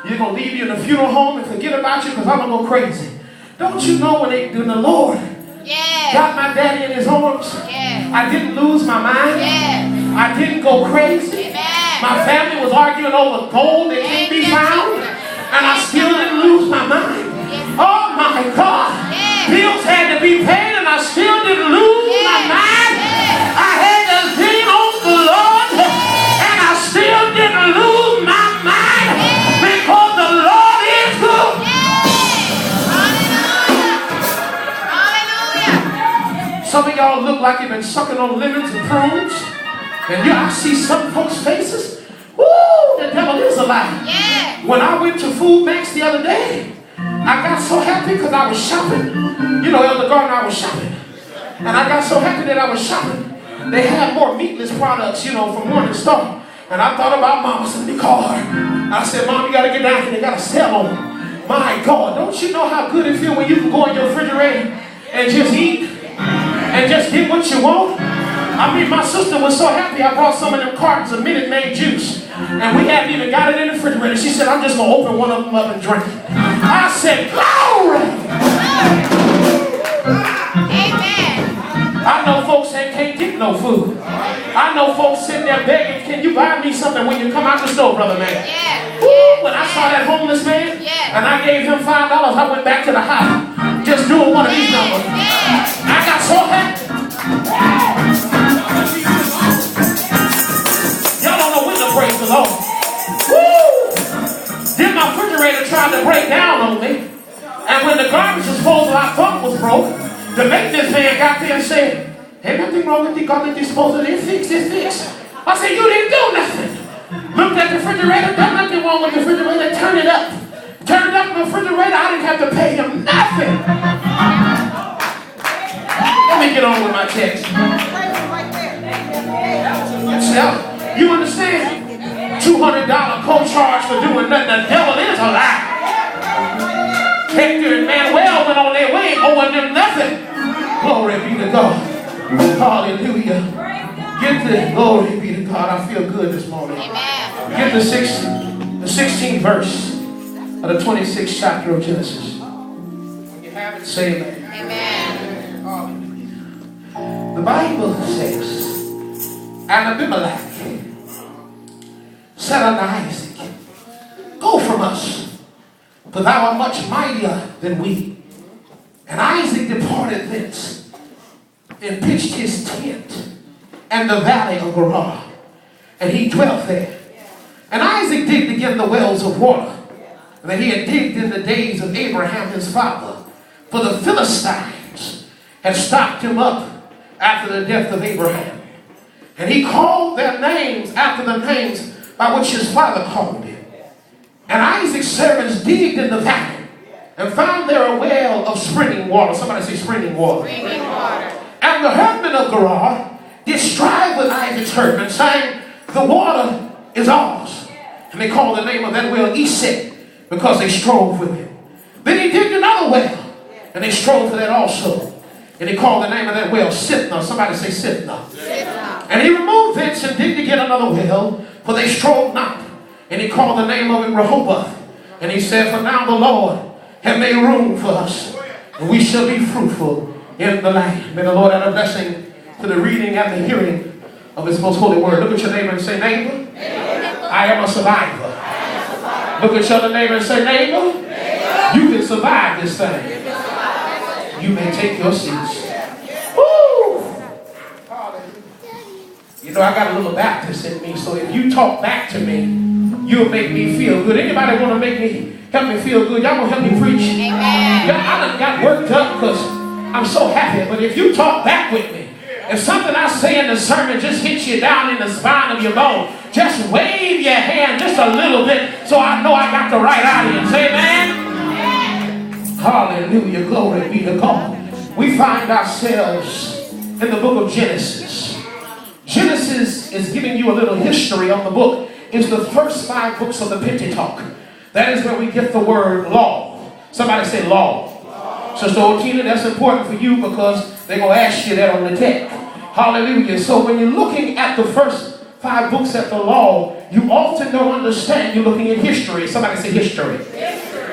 You're going to leave you in the funeral home and forget about you because I'm going to go crazy. Don't you know when the Lord got my daddy in his arms, I didn't lose my mind. I didn't go crazy. My family was arguing over gold that can't be found, and I still didn't lose my mind. Oh my God. Bills had to be paid, and I still didn't lose my mind. I had to lean on the Lord, and I still didn't lose my mind because the Lord is good. Some of y'all look like you've been sucking on lemons and prunes. And I see some folks' faces. Woo, the devil is alive. When I went to Food Banks the other day, I got so happy because I was shopping. You know, Elder Gardner, I was shopping. And I got so happy that I was shopping. They had more meatless products, you know, from Morning Star. And I thought about Mama sitting in the car. I said, Mom, you got to get down here. They got a sale on them. My God, don't you know how good it feels when you can go in your refrigerator and just eat and just get what you want? I mean, my sister was so happy I brought some of them cartons of Minute Maid juice. And we hadn't even got it in the refrigerator. She said, I'm just going to open one of them up and drink it. I said, glory! Amen. I know folks that can't get no food. I know folks sitting there begging, can you buy me something when you come out the store, brother man? Woo, when I saw that homeless man and I gave him $5, I went back to the house just doing one of these numbers. I got so happy. Y'all don't know when to praise the Lord. Woo! Then my refrigerator tried to break down on me. And when the garbage disposal I thought was broke, the maintenance man got there and said, ain't nothing wrong with the garbage disposal. It's fixed, it's fixed. I said, you didn't do nothing. Looked at the refrigerator, there's nothing wrong with the refrigerator. Turn it up. Turned up the refrigerator, I didn't have to pay him nothing. Let me get on with my text. You understand? $200 co-charge for doing nothing. The devil is a lie. Hector and Manuel went on their way, owing them nothing. Glory be to God. Hallelujah. Get the glory be to God. I feel good this morning. Amen. Get the 16th verse of the 26th chapter of Genesis. When you have it, say amen. Amen. The Bible says, and Abimelech said unto Isaac, go from us, for thou art much mightier than we. And Isaac departed thence, and pitched his tent in the valley of Gerar, and he dwelt there. And Isaac digged again the wells of water that he had digged in the days of Abraham his father, for the Philistines had stopped him up after the death of Abraham. And he called their names after the names by which his father called him. And Isaac's servants digged in the valley and found there a well of springing water. Somebody say springing water. Springing water. And the herdmen of Gerar did strive with Isaac's herdmen, saying, the water is ours. And they called the name of that well Esek, because they strove with him. Then he digged another well, and they strove for that also. And he called the name of that well Sitnah. Somebody say Sitnah. And he removed thence and digged again another well, for they strove not. And he called the name of it Rehoboth. And he said, for now the Lord hath made room for us, and we shall be fruitful in the land. May the Lord add a blessing to the reading and the hearing of his most holy word. Look at your neighbor and say, neighbor, I am a survivor. Look at your other neighbor and say, neighbor, you can survive this thing. You may take your seats. Woo! You know, I got a little Baptist in me, so if you talk back to me, you'll make me feel good. Anybody want to help me feel good? Y'all gonna help me preach? Amen. I done got worked up because I'm so happy, but if you talk back with me, if something I say in the sermon just hits you down in the spine of your bone, just wave your hand just a little bit so I know I got the right audience. Amen? Hallelujah. Glory be to God. We find ourselves in the book of Genesis. Genesis is giving you a little history on the book. It's the first 5 books of the Pentateuch. That is where we get the word law. Somebody say law. Sister Otina, that's important for you because they're going to ask you that on the text. Hallelujah. So when you're looking at the first 5 books at the law, you often don't understand. You're looking at history. Somebody say history.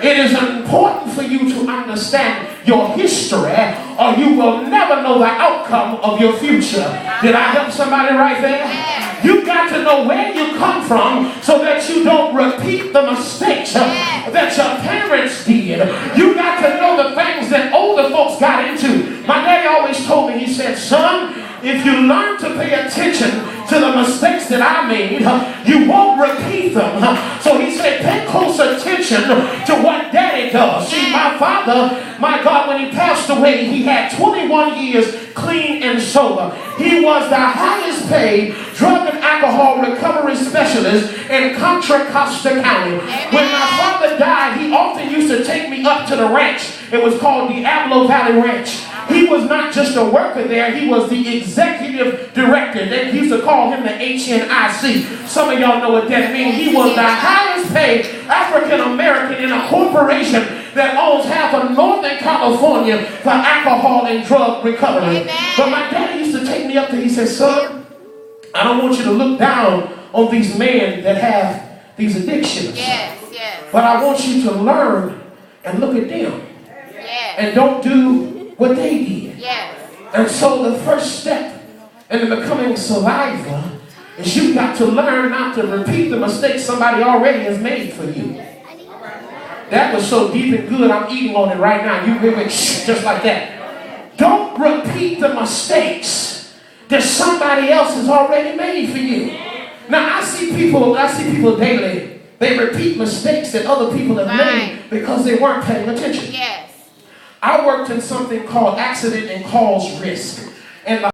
It is important for you to understand your history, or you will never know the outcome of your future. Did I help somebody right there? You've got to know where you come from so that you don't repeat the mistakes that your parents did. You got to know the things that older folks got into. My daddy always told me, he said, son, if you learn to pay attention to the mistakes that I made, you won't repeat them. So he said, pay close attention to what daddy does. See, my father, my God, when he passed away, he had 21 years clean and sober. He was the highest paid drug and alcohol recovery specialist in Contra Costa County. When my father died, he often used to take me up to the ranch. It was called Diablo Valley Ranch. He was not just a worker there, he was the executive director. They used to call him the HNIC. Some of y'all know what that means. He was the highest paid African American in a corporation that owns half of Northern California for alcohol and drug recovery. But my daddy used to take me up there. He said, son, I don't want you to look down on these men that have these addictions. But I want you to learn and look at them. And don't do what they did. And so the first step in becoming a survivor is you've got to learn not to repeat the mistakes somebody already has made for you. That was so deep and good, I'm eating on it right now. You hear me? Just like that. Don't repeat the mistakes that somebody else has already made for you. Now I see people daily, they repeat mistakes that other people have made because they weren't paying attention. I worked in something called accident and cause risk. And